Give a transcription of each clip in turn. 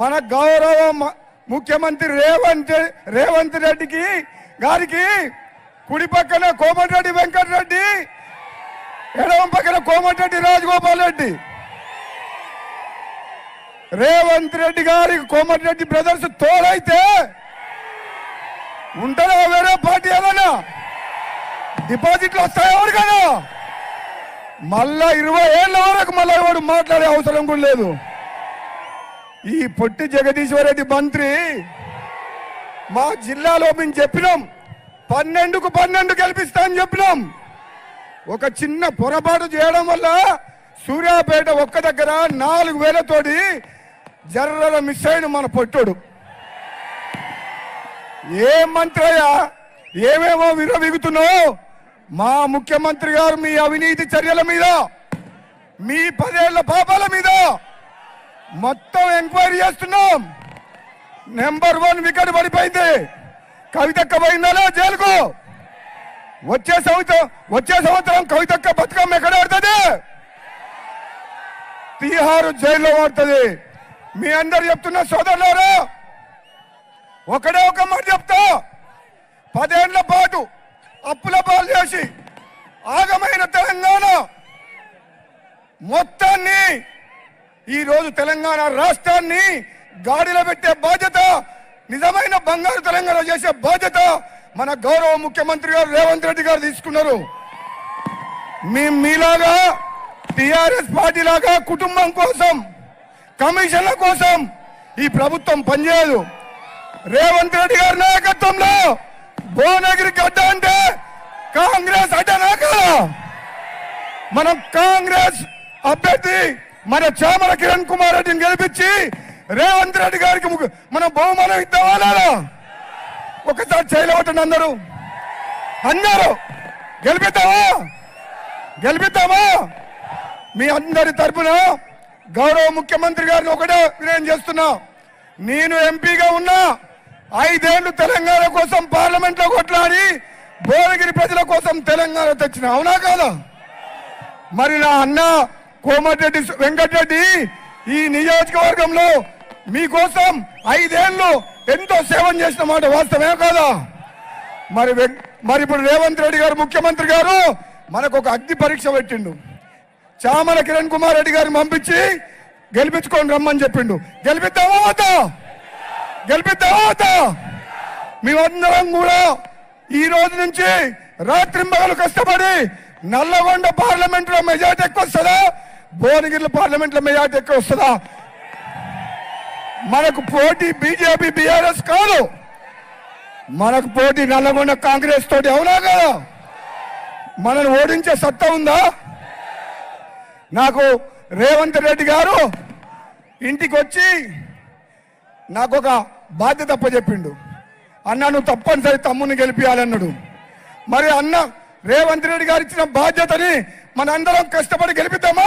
మన గౌరవ ముఖ్యమంత్రి రేవంత్ రెడ్డి గారికి కుడి పక్కన కోమటిరెడ్డి వెంకటరెడ్డి, ఎడమ పక్కన కోమటిరెడ్డి రాజగోపాల్ రెడ్డి. రేవంత్ రెడ్డి గారికి కోమటిరెడ్డి బ్రదర్స్ తోడైతే ఉంటారా వేరే పార్టీ ఏదన్నా? డిపాజిట్లు వస్తాయి ఎవరికైనా? మళ్ళా 20 ఏళ్ళ వరకు మళ్ళీ ఎవరు మాట్లాడే అవసరం కూడా లేదు. ఈ పొట్టి జగదీశ్వర్ రెడ్డి మంత్రి మా జిల్లాలో మేము చెప్పినాం 12కు 12 గెలిపిస్తా అని చెప్పినాం. ఒక చిన్న పొరపాటు చేయడం వల్ల సూర్యాపేట ఒక్క దగ్గర 4000 తోటి జర్రల మిస్ అయిన మన పొట్టుడు. ఏ మంత్రి అయ్యా, ఏమేమో విరవిగుతున్నావు? మా ముఖ్యమంత్రి గారు మీ అవినీతి చర్యల మీద, మీ 10 ఏళ్ల పాపాల మీద మొత్తం ఎంక్వైరీ చేస్తున్నాం. నెంబర్ 1 వికెట్ పడిపోయింది. కవితక్క పోయిందా జైలుకు? వచ్చే సంవత్సరం కవితక్క బతుకమ్మ ఎక్కడ ఆడుతుంది? తిహారు జైల్లో ఆడుతుంది. మీ అందరు చెప్తున్న సోదరులారా, ఒకడే ఒక మాట చెప్తా. 10 ఏళ్ల పాటు అప్పుల పాలు చేసి ఆగమైన తెలంగాణ మొత్తాన్ని ఈ రోజు తెలంగాణ రాష్ట్రాన్ని గాడిలో పెట్టే బాధ్యత, నిజమైన బంగారు తెలంగాణ చేసే బాధ్యత మన గౌరవ ముఖ్యమంత్రి గారు రేవంత్ రెడ్డి గారు తీసుకున్నారు. మీలాగా టిఆర్ఎస్ పార్టీ లాగా కుటుంబం కోసం, కమిషన్ల కోసం ఈ ప్రభుత్వం పనిచేయదు. రేవంత్ రెడ్డి గారి నాయకత్వంలో భువనగిరి గడ్డ అంటే కాంగ్రెస్ అడ్డనా కదా? మనం కాంగ్రెస్ అభ్యర్థి మన చామల కిరణ్ కుమార్ రెడ్డిని గెలిపించి రేవంత్ రెడ్డి గారికి మనం బహుమానం ఇద్దామా? ఒకసారి చేయలేవటండి అందరూ గెలిపిద్దామా? మీ అందరి తరఫున గౌరవ ముఖ్యమంత్రి గారిని ఒకటే వినయం చేస్తున్నా. నేను ఎంపీగా ఉన్నా 5 ఏళ్లు తెలంగాణ కోసం పార్లమెంట్ లో కొట్లాడి భువనగిరి ప్రజల కోసం తెలంగాణ తెచ్చిన, అవునా కాదా? మరి నా అన్న కోమటిరెడ్డి వెంకటరెడ్డి ఈ నియోజకవర్గంలో మీకోసం 5 ఏళ్లు ఎంతో సేవం చేసిన మాట వాస్తవమే కాదా? మరి ఇప్పుడు రేవంత్ రెడ్డి గారు ముఖ్యమంత్రి గారు మనకు ఒక అగ్ని పరీక్ష పెట్టిండు. చామల కిరణ్ కుమార్ రెడ్డి గారిని పంపించి గెలిపించుకొని రమ్మని చెప్పిండు. గెలిపిద్దామా వద్దా? మేమందరం కూడా ఈ రోజు నుంచి రాత్రింబగలు కష్టపడి నల్లగొండ పార్లమెంట్ లో మెజార్టీ ఎక్కువ వస్తుందా, భువనగిరి పార్లమెంట్ లో మెజార్టీ ఎక్కువ వస్తుందా? మనకు పోటీ బీజేపీ బీఆర్ఎస్ కాదు, మనకు పోటీ నల్లగొండ కాంగ్రెస్ తోటి, అవునా కదా? మనల్ని ఓడించే సత్తా ఉందా? నాకు రేవంత్ రెడ్డి గారు ఇంటికి వచ్చి నాకు ఒక బాధ్యత అప్పచెప్పిండు. అన్న నువ్వు తప్పనిసరి తమ్ముని గెలిపియాలన్నాడు. మరి అన్న రేవంత్ రెడ్డి గారు ఇచ్చిన బాధ్యతని మనందరం కష్టపడి గెలిపిద్దామా?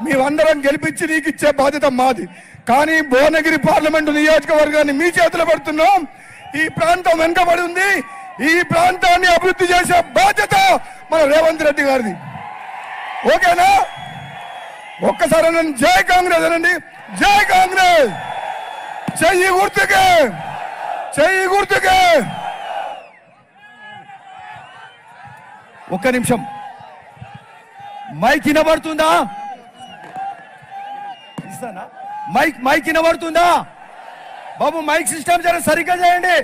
మేమందరం గెలిపించి నీకు ఇచ్చే బాధ్యత మాది. కానీ భువనగిరి పార్లమెంటు నియోజకవర్గాన్ని మీ చేతిలో పెడుతున్నాం. ఈ ప్రాంతం వెనుకబడి ఉంది. ఈ ప్రాంతాన్ని అభివృద్ధి చేసే బాధ్యత మన రేవంత్ రెడ్డి గారిది. ఓకేనా? ఒక్కసారి నన్ను జై కాంగ్రెస్ అనండి. జై కాంగ్రెస్. చెయ్యి గుర్తుకే. ఒక్క నిమిషం, మైక్ వినబడుతుందా? మైక్ వినబడుతుందా బాబు? మైక్ సిస్టమ్ జర సరిగ్గా చేయండి.